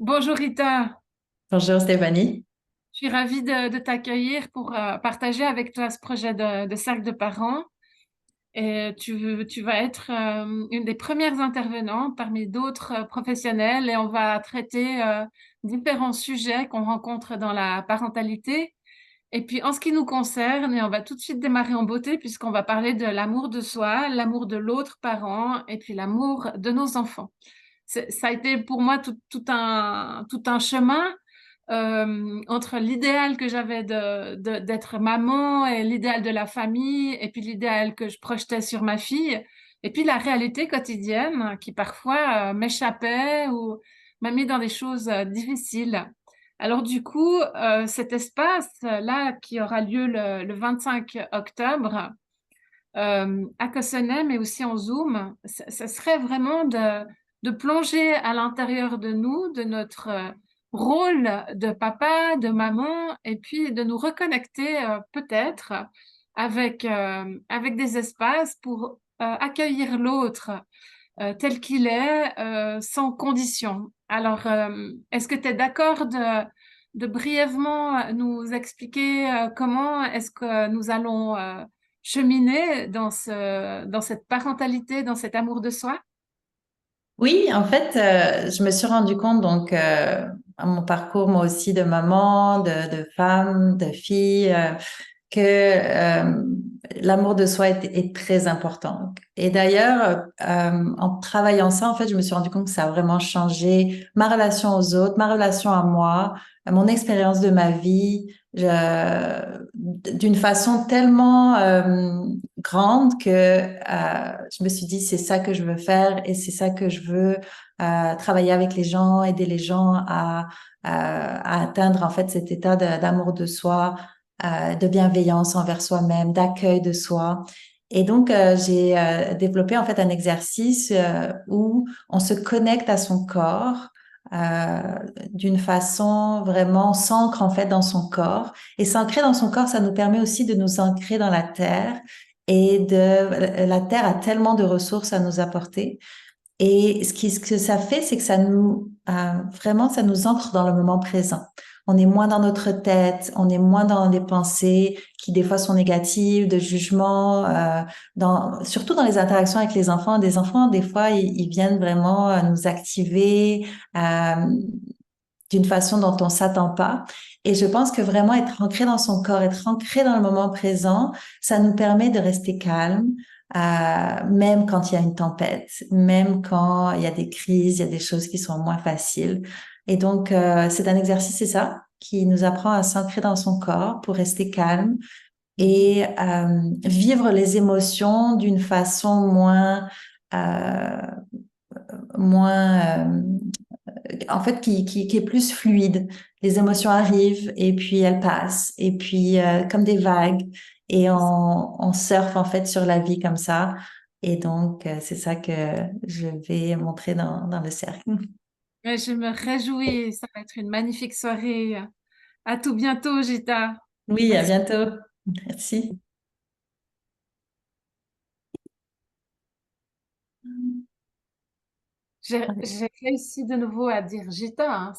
Bonjour Rita, Bonjour Stéphanie. je suis ravie de t'accueillir pour partager avec toi ce projet de cercle de parents. Et tu vas être une des premières intervenantes parmi d'autres professionnels et on va traiter différents sujets qu'on rencontre dans la parentalité. Et puis en ce qui nous concerne, et on va tout de suite démarrer en beauté puisqu'on va parler de l'amour de soi, l'amour de l'autre parent et puis l'amour de nos enfants. Ça a été pour moi tout un chemin entre l'idéal que j'avais d'être maman et l'idéal de la famille et puis l'idéal que je projetais sur ma fille et puis la réalité quotidienne qui parfois m'échappait ou m'a mis dans des choses difficiles. Alors du coup, cet espace-là qui aura lieu le 25 octobre à Cossonay, mais aussi en Zoom, ça serait vraiment de plonger à l'intérieur de nous, de notre rôle de papa, de maman, et puis de nous reconnecter peut-être avec des espaces pour accueillir l'autre tel qu'il est, sans condition. Alors, est-ce que tu es d'accord de brièvement nous expliquer comment est-ce que nous allons cheminer dans cette parentalité, dans cet amour de soi? Oui, en fait, je me suis rendu compte à mon parcours moi aussi de maman, de femme, de fille, que l'amour de soi est très important. Et d'ailleurs, en travaillant ça, en fait, je me suis rendu compte que ça a vraiment changé ma relation aux autres, ma relation à moi, mon expérience de ma vie, d'une façon tellement grande que je me suis dit, c'est ça que je veux faire et c'est ça que je veux travailler avec les gens, aider les gens à atteindre en fait cet état d'amour de soi, de bienveillance envers soi-même, d'accueil de soi. Et donc, j'ai développé en fait un exercice où on se connecte à son corps euh, d'une façon vraiment, on s'ancre en fait dans son corps. Et s'ancrer dans son corps, ça nous permet aussi de nous ancrer dans la terre. La terre a tellement de ressources à nous apporter. Et ce que ça fait, c'est que vraiment, ça nous ancre dans le moment présent. On est moins dans notre tête, on est moins dans des pensées qui des fois sont négatives, de jugement, surtout dans les interactions avec les enfants. Des enfants, des fois, ils viennent vraiment nous activer euh, d'une façon dont on s'attend pas. Et je pense que vraiment être ancré dans son corps, être ancré dans le moment présent, ça nous permet de rester calme, même quand il y a une tempête, même quand il y a des crises, il y a des choses qui sont moins faciles. Et donc, c'est un exercice, c'est ça, qui nous apprend à s'ancrer dans son corps pour rester calme et vivre les émotions d'une façon euh, moins en fait, qui est plus fluide. Les émotions arrivent et puis elles passent, et puis comme des vagues, et on surfe en fait sur la vie comme ça. Et donc, c'est ça que je vais montrer dans le cercle. Mais je me réjouis, ça va être une magnifique soirée. À tout bientôt, Gita. Oui, à Merci. bientôt. Merci. J'ai réussi de nouveau à dire Gita, hein.